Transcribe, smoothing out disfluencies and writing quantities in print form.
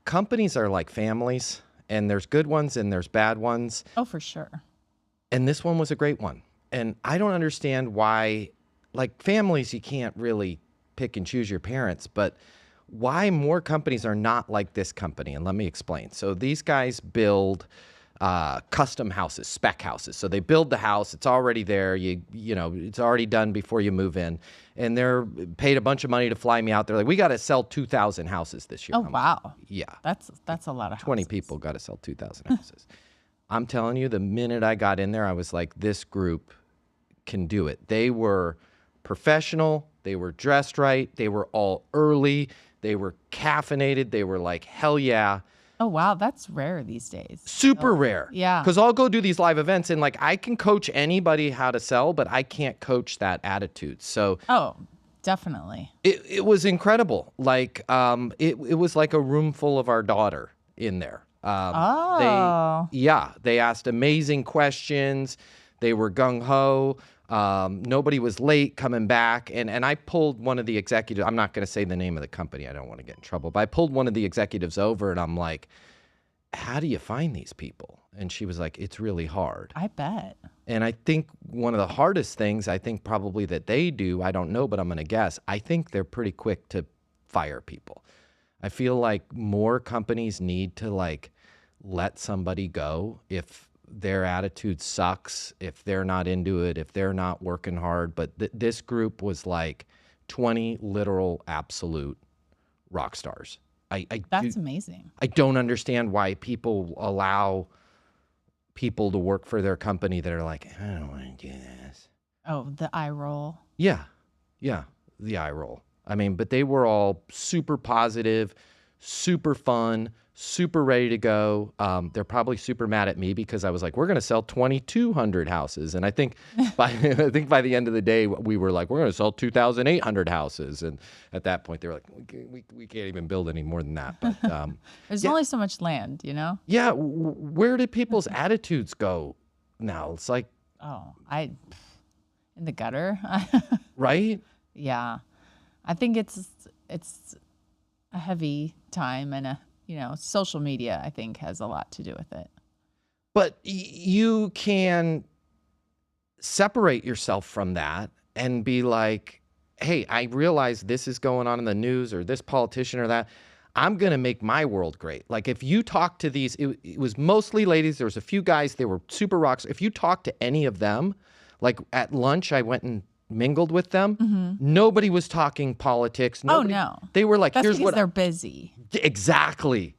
companies are like families, and there's good ones and there's bad ones. Oh, for sure. And this one was a great one. And I don't understand why, like families, you can't really pick and choose your parents, but why more companies are not like this company. And let me explain. So these guys build custom houses, spec houses. So they build the house, it's already there. You know, it's already done before you move in. And they're paid a bunch of money to fly me out. They're like, we got to sell 2,000 houses this year. Oh, wow. Like, yeah. That's a lot of 20 houses. people got to sell 2,000 houses. I'm telling you, the minute I got in there, I was like, this group can do it. They were professional. They were dressed right. They were all early. They were caffeinated. They were like, hell yeah. Oh, wow. That's rare these days. Super rare. Yeah. Because I'll go do these live events and like I can coach anybody how to sell, but I can't coach that attitude. So Oh, definitely. it was incredible. Like it was like a room full of our daughter in there. They asked amazing questions. They were gung-ho. Nobody was late coming back. And I pulled one of the executives. I'm not going to say the name of the company. I don't want to get in trouble. But I pulled one of the executives over and I'm like, how do you find these people? And she was like, it's really hard. I bet. And I think one of the hardest things, I think probably that they do, I don't know, but I'm going to guess, I think they're pretty quick to fire people. I feel like more companies need to like let somebody go if their attitude sucks, if they're not into it, if they're not working hard. But this group was like 20 literal absolute rock stars. That's amazing. I don't understand why people allow people to work for their company that are like, I don't want to do this. Oh, the eye roll. Yeah, the eye roll. I mean, but they were all super positive, super fun, super ready to go. They're probably super mad at me because I was like, we're going to sell 2,200 houses. And I think by the end of the day, we were like, we're going to sell 2,800 houses. And at that point, they were like, we can't even build any more than that. But there's only so much land, you know? Yeah. Where did people's attitudes go now? It's like, in the gutter. right? Yeah. I think it's a heavy time and social media, I think, has a lot to do with it. But you can separate yourself from that and be like, hey, I realize this is going on in the news or this politician or that. I'm going to make my world great. Like if you talk to these, it was mostly ladies. There was a few guys. They were super rocks. If you talk to any of them, like at lunch, I went and mingled with them. Mm-hmm. Nobody was talking politics. Nobody, no. They were like, That's here's because what they're busy. Exactly.